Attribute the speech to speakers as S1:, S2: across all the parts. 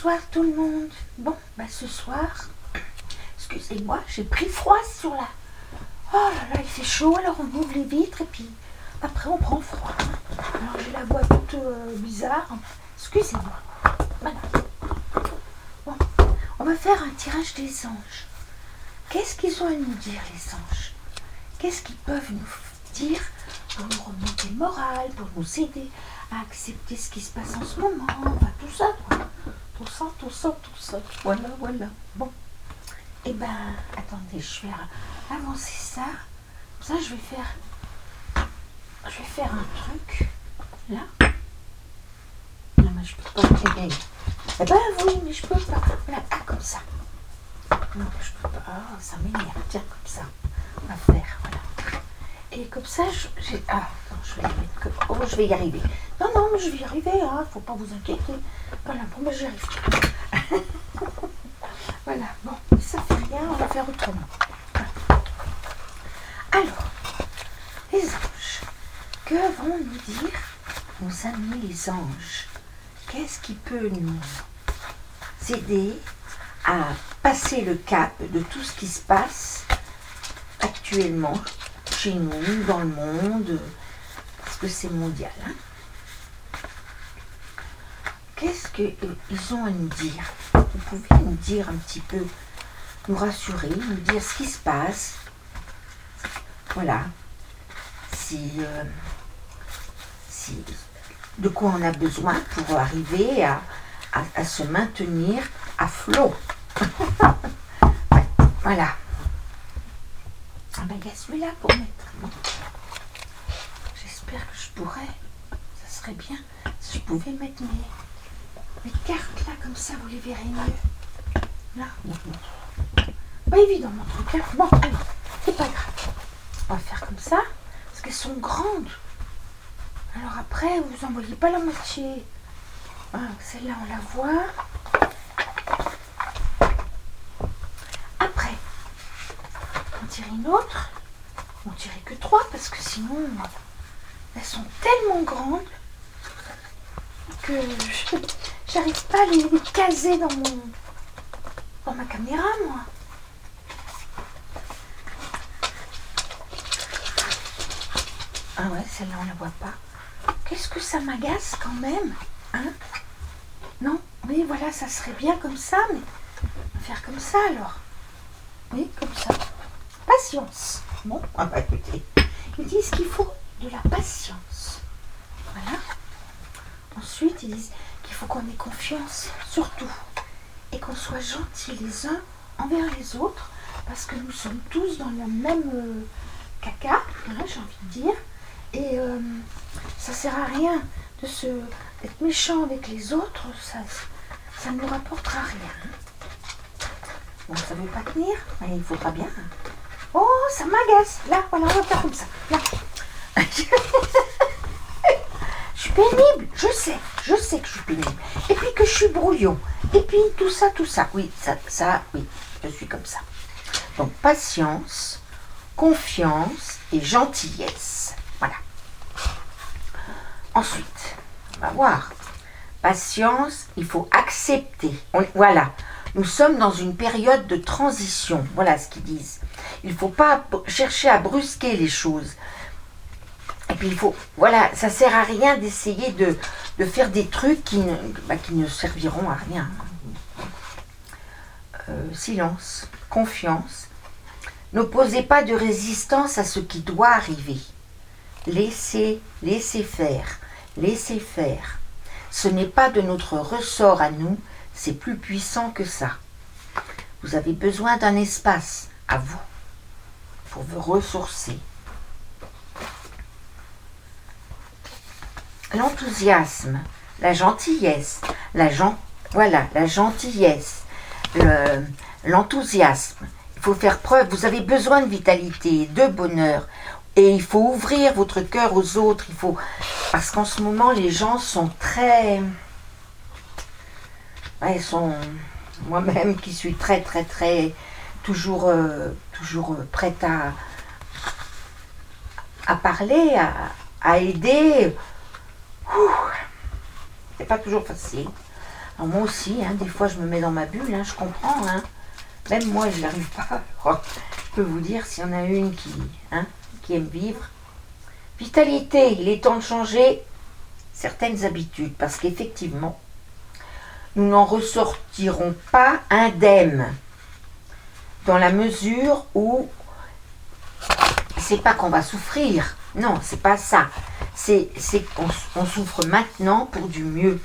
S1: Bonsoir tout le monde. Bon, ce soir, excusez-moi, j'ai pris froid sur la... Oh là là, il fait chaud, alors on ouvre les vitres et puis après on prend froid. Alors j'ai la voix toute bizarre. Excusez-moi. Voilà. Bon, on va faire un tirage des anges. Qu'est-ce qu'ils ont à nous dire, les anges? Qu'est-ce qu'ils peuvent nous dire pour nous remonter le moral, pour nous aider à accepter ce qui se passe en ce moment, enfin tout ça, quoi. Tout ça. Voilà. Bon. Eh ben, attendez, je vais avancer ça. Ça, je vais faire un truc. Là. Non, mais je peux pas. Eh ben, oui, mais je peux pas. Voilà, comme ça. Non, je peux pas. Oh, ça m'énerve. Tiens, comme ça. On va faire, voilà. Et comme ça, je vais y arriver. Non, mais je vais y arriver, hein. Faut pas vous inquiéter. Voilà, bon, j'y arrive. Voilà, bon, ça fait rien, on va faire autrement. Voilà. Alors, les anges, que vont nous dire nos amis les anges? Qu'est-ce qui peut nous aider à passer le cap de tout ce qui se passe actuellement chez nous, dans le monde, parce que c'est mondial, hein? Qu'est-ce qu'ils ont à nous dire? Vous pouvez nous dire un petit peu, nous rassurer, nous dire ce qui se passe. Voilà. De quoi on a besoin pour arriver à se maintenir à flot. Ouais, voilà. Ah ben, il y a celui-là pour mettre. Bon. J'espère que je pourrais. Ça serait bien si je pouvais mettre mes cartes là, comme ça, vous les verrez mieux. Là, pas évident mon truc, hein. Bon, allez, c'est pas grave. On va faire comme ça, parce qu'elles sont grandes. Alors après, vous en voyez pas la moitié. Voilà, celle-là, on la voit. Après, on tire une autre. On tirait que 3, parce que sinon, elles sont tellement grandes que j'arrive pas à les caser dans ma caméra, moi. Ah ouais, celle-là, on la voit pas. Qu'est-ce que ça m'agace quand même, hein? Non, oui, voilà, ça serait bien comme ça, mais on va faire comme ça alors. Oui, comme ça. Patience. Bon, écoutez, ils disent qu'il faut de la patience. Voilà. Ensuite, ils disent qu'il faut qu'on ait confiance, surtout, et qu'on soit gentils les uns envers les autres, parce que nous sommes tous dans le même caca, voilà, j'ai envie de dire, et ça sert à rien d'être méchant avec les autres, ça ne nous rapportera rien. Bon, ça ne veut pas tenir, mais il faudra bien. Oh, ça m'agace. Là, voilà, on va faire comme ça. Là. Je suis pénible, je sais que je suis pénible. Et puis que je suis brouillon. Et puis tout ça. Oui, oui, je suis comme ça. Donc, patience, confiance et gentillesse. Voilà. Ensuite, on va voir. Patience, il faut accepter. Voilà. Nous sommes dans une période de transition. Voilà ce qu'ils disent. Il ne faut pas chercher à brusquer les choses. Et puis il faut, voilà, ça ne sert à rien d'essayer de faire des trucs qui ne serviront à rien. Silence, confiance. N'opposez pas de résistance à ce qui doit arriver. Laissez faire. Ce n'est pas de notre ressort à nous, c'est plus puissant que ça. Vous avez besoin d'un espace à vous pour vous ressourcer. L'enthousiasme, la gentillesse, la gentillesse, l'enthousiasme. Il faut faire preuve, vous avez besoin de vitalité, de bonheur. Et il faut ouvrir votre cœur aux autres. Parce qu'en ce moment, les gens sont très... Ils sont... Moi-même qui suis très, toujours prête à parler, à aider. C'est pas toujours facile. Alors moi aussi, hein, des fois je me mets dans ma bulle, hein, je comprends. Hein. Même moi, je n'y arrive pas. Alors, je peux vous dire, s'il y en a une qui aime vivre. Vitalité, il est temps de changer certaines habitudes, parce qu'effectivement, nous n'en ressortirons pas indemnes, dans la mesure où c'est pas qu'on va souffrir, non, c'est pas ça. C'est qu'on souffre maintenant pour du mieux,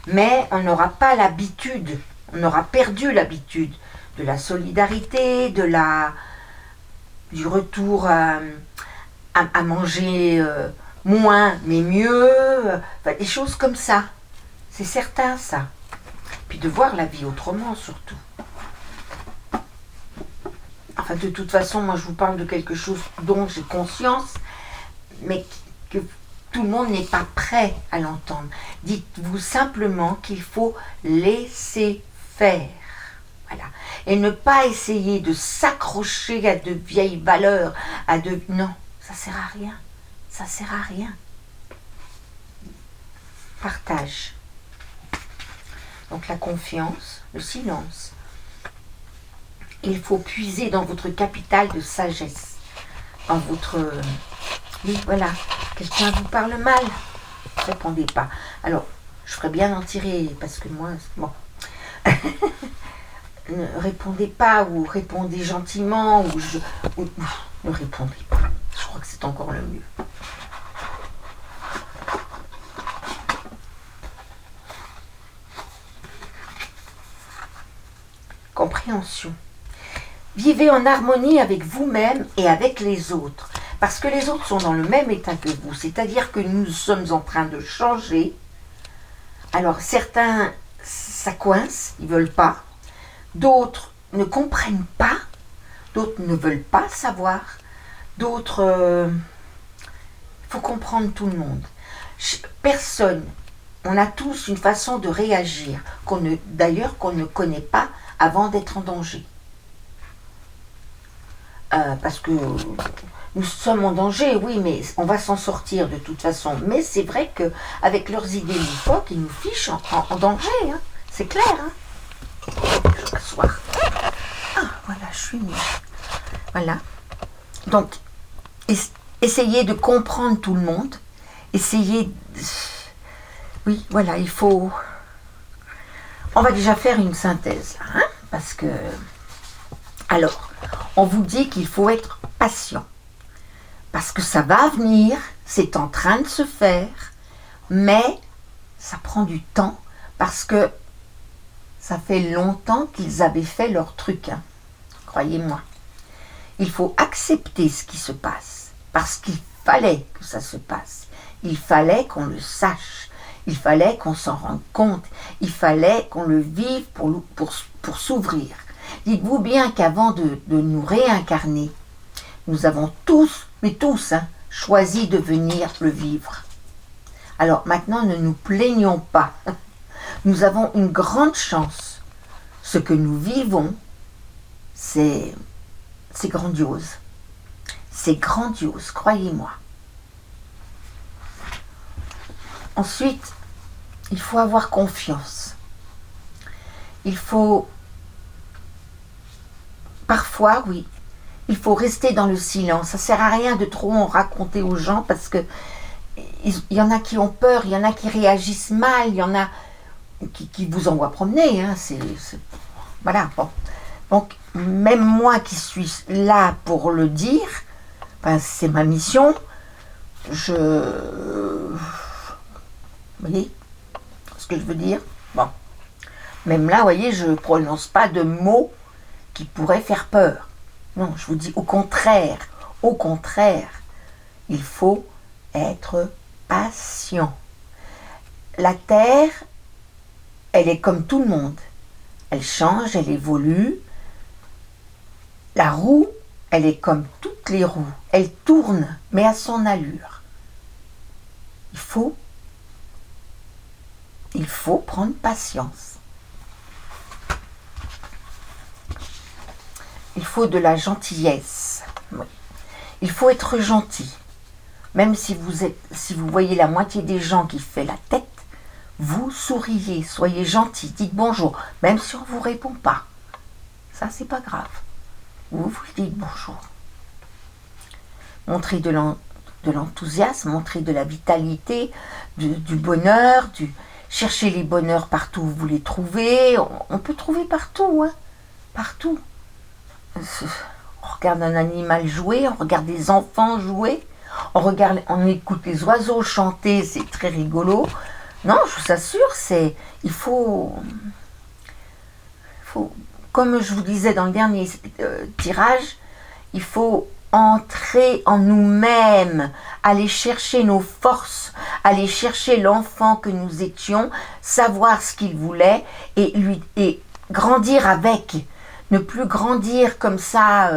S1: mais on n'aura pas l'habitude, on aura perdu l'habitude de la solidarité, du retour à manger moins mais mieux, enfin, des choses comme ça. C'est certain ça. Puis de voir la vie autrement surtout. Enfin de toute façon, moi je vous parle de quelque chose dont j'ai conscience, mais que tout le monde n'est pas prêt à l'entendre. Dites-vous simplement qu'il faut laisser faire. Voilà. Et ne pas essayer de s'accrocher à de vieilles valeurs, Non, ça sert à rien. Ça sert à rien. Partage. Donc la confiance, le silence. Il faut puiser dans votre capital de sagesse. Dans votre... Oui, voilà. Quelqu'un vous parle mal. Ne répondez pas. Alors, je ferais bien d'en tirer, parce que moi... Bon. Ne répondez pas, ou répondez gentiment, ou ne répondez pas. Je crois que c'est encore le mieux. Compréhension. Vivez en harmonie avec vous-même et avec les autres. Parce que les autres sont dans le même état que vous. C'est-à-dire que nous sommes en train de changer. Alors certains, ça coince, ils ne veulent pas. D'autres ne comprennent pas. D'autres ne veulent pas savoir. D'autres... Il faut comprendre tout le monde. Personne. On a tous une façon de réagir, d'ailleurs qu'on ne connaît pas avant d'être en danger. Parce que nous sommes en danger, oui, mais on va s'en sortir de toute façon. Mais c'est vrai qu'avec leurs idées loufoques, ils nous fichent en danger. Hein. C'est clair. Hein. Je vais m'asseoir. Ah, voilà, je suis mieux. Voilà. Donc, essayez de comprendre tout le monde. Essayez... Oui, voilà, il faut... On va déjà faire une synthèse, hein, parce que... Alors, on vous dit qu'il faut être patient, parce que ça va venir, c'est en train de se faire, mais ça prend du temps, parce que ça fait longtemps qu'ils avaient fait leur truc, hein, croyez-moi. Il faut accepter ce qui se passe, parce qu'il fallait que ça se passe, il fallait qu'on le sache. Il fallait qu'on s'en rende compte, il fallait qu'on le vive pour s'ouvrir. Dites-vous bien qu'avant de nous réincarner, nous avons tous, mais tous, hein, choisi de venir le vivre. Alors maintenant, ne nous plaignons pas. Nous avons une grande chance. Ce que nous vivons, c'est grandiose. C'est grandiose, croyez-moi. Ensuite, il faut avoir confiance. Il faut, parfois, oui, il faut rester dans le silence. Ça ne sert à rien de trop en raconter aux gens parce que il y en a qui ont peur, il y en a qui réagissent mal, il y en a qui vous envoient promener. Hein, voilà, bon. Donc, même moi qui suis là pour le dire, ben, c'est ma mission, vous voyez ce que je veux dire? Bon. Même là, vous voyez, je ne prononce pas de mots qui pourraient faire peur. Non, je vous dis au contraire, il faut être patient. La Terre, elle est comme tout le monde. Elle change, elle évolue. La roue, elle est comme toutes les roues. Elle tourne, mais à son allure. Il faut prendre patience. Il faut de la gentillesse. Oui. Il faut être gentil. Même si vous voyez la moitié des gens qui fait la tête, vous souriez, soyez gentil, dites bonjour, même si on ne vous répond pas. Ça, c'est pas grave. Vous dites bonjour. Montrez de l'enthousiasme, montrez de la vitalité, du bonheur, cherchez les bonheurs partout où vous les trouvez. On peut trouver partout, hein, partout. On regarde un animal jouer, on regarde des enfants jouer, on écoute les oiseaux chanter, c'est très rigolo. Non, je vous assure, il faut, comme je vous disais dans le dernier tirage, il faut entrer en nous-mêmes, aller chercher nos forces, aller chercher l'enfant que nous étions, savoir ce qu'il voulait et grandir avec. Ne plus grandir comme ça,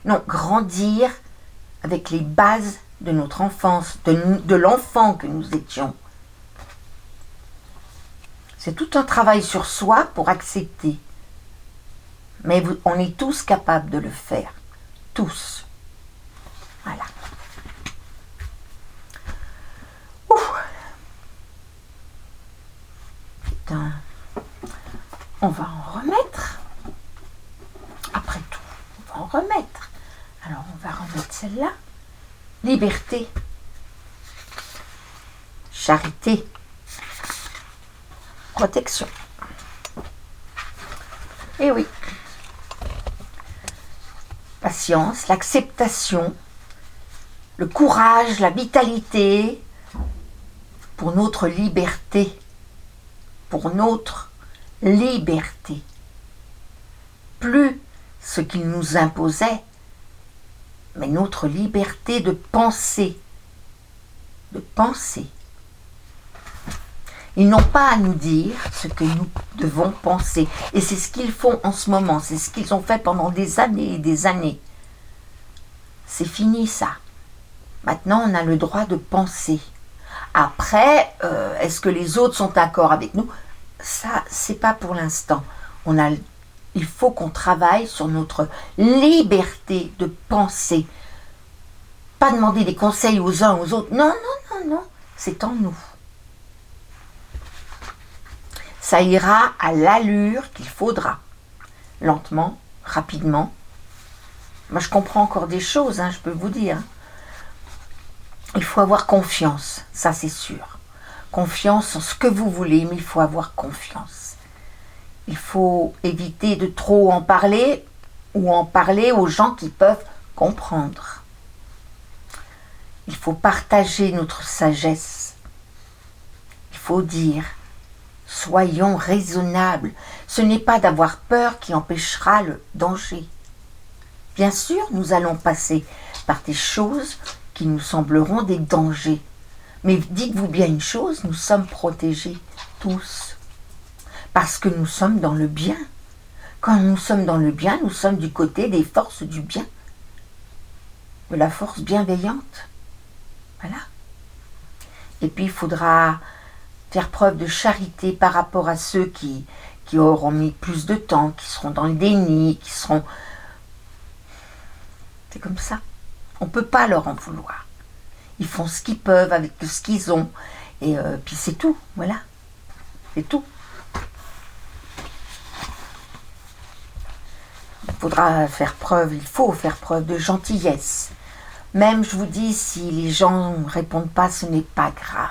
S1: non, grandir avec les bases de notre enfance, de l'enfant que nous étions. C'est tout un travail sur soi pour accepter. Mais on est tous capables de le faire. Tous. Voilà. Ouf. Putain. On va en remettre. Après tout, on va en remettre. Alors, on va remettre celle-là. Liberté. Charité. Protection. Et oui. Patience, l'acceptation, le courage, la vitalité pour notre liberté. Pour notre liberté. Plus ce qu'il nous imposait, mais notre liberté de penser. De penser. Ils n'ont pas à nous dire ce que nous devons penser. Et c'est ce qu'ils font en ce moment. C'est ce qu'ils ont fait pendant des années et des années. C'est fini ça. Maintenant, on a le droit de penser. Après, est-ce que les autres sont d'accord avec nous? Ça, c'est pas pour l'instant. Il faut qu'on travaille sur notre liberté de penser. Pas demander des conseils aux uns aux autres. Non, non, non, non. C'est en nous. Ça ira à l'allure qu'il faudra. Lentement, rapidement. Moi, je comprends encore des choses, hein, je peux vous dire. Il faut avoir confiance, ça c'est sûr. Confiance en ce que vous voulez, mais il faut avoir confiance. Il faut éviter de trop en parler ou en parler aux gens qui peuvent comprendre. Il faut partager notre sagesse. Il faut dire, soyons raisonnables. Ce n'est pas d'avoir peur qui empêchera le danger. Bien sûr, nous allons passer par des choses qui nous sembleront des dangers. Mais dites-vous bien une chose, nous sommes protégés tous. Parce que nous sommes dans le bien. Quand nous sommes dans le bien, nous sommes du côté des forces du bien. De la force bienveillante. Voilà. Et puis il faudra faire preuve de charité par rapport à ceux qui auront mis plus de temps, qui seront dans le déni, qui seront... C'est comme ça. On ne peut pas leur en vouloir. Ils font ce qu'ils peuvent avec ce qu'ils ont. Et puis c'est tout. Voilà. C'est tout. Il faut faire preuve de gentillesse. Même, je vous dis, si les gens ne répondent pas, ce n'est pas grave.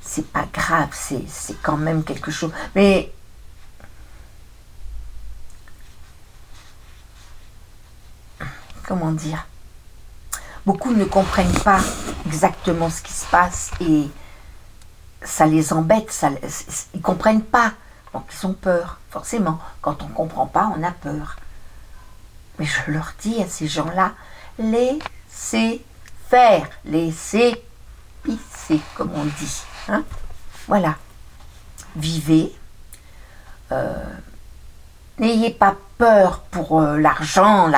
S1: C'est pas grave, c'est quand même quelque chose. Mais comment dire? Beaucoup ne comprennent pas exactement ce qui se passe et ça les embête. Ils ne comprennent pas. Donc ils ont peur, forcément. Quand on ne comprend pas, on a peur. Mais je leur dis à ces gens-là, laissez faire, laissez pisser, comme on dit. Hein? Voilà. Vivez. N'ayez pas peur pour l'argent.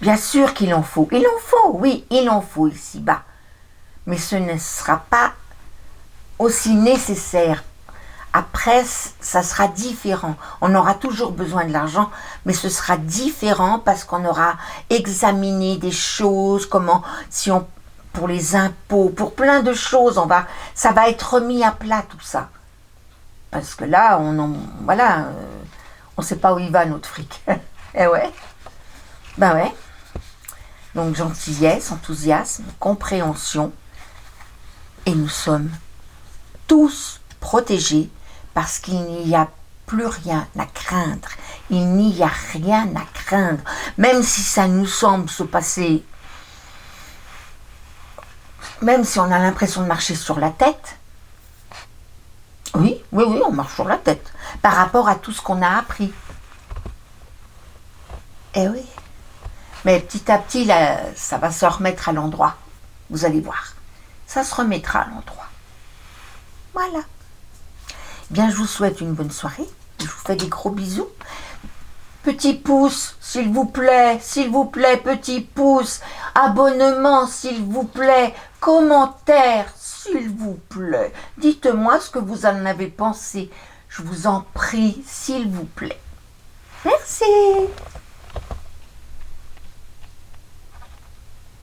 S1: Bien sûr qu'il en faut. Il en faut, oui, il en faut ici-bas. Mais ce ne sera pas aussi nécessaire. Après, ça sera différent. On aura toujours besoin de l'argent, mais ce sera différent parce qu'on aura examiné des choses, pour les impôts, pour plein de choses. Ça va être remis à plat tout ça. Parce que là, voilà, on ne sait pas où il va notre fric. Eh ouais. Ben ouais. Donc gentillesse, enthousiasme, compréhension. Et nous sommes tous protégés parce qu'il n'y a plus rien à craindre. Il n'y a rien à craindre. Même si ça nous semble se passer, même si on a l'impression de marcher sur la tête, oui, on marche sur la tête par rapport à tout ce qu'on a appris. Eh oui. Mais petit à petit, là, ça va se remettre à l'endroit. Vous allez voir. Ça se remettra à l'endroit. Voilà. Bien, je vous souhaite une bonne soirée. Je vous fais des gros bisous. Petit pouce, s'il vous plaît, petit pouce. Abonnement, s'il vous plaît. Commentaire, s'il vous plaît. Dites-moi ce que vous en avez pensé. Je vous en prie, s'il vous plaît. Merci.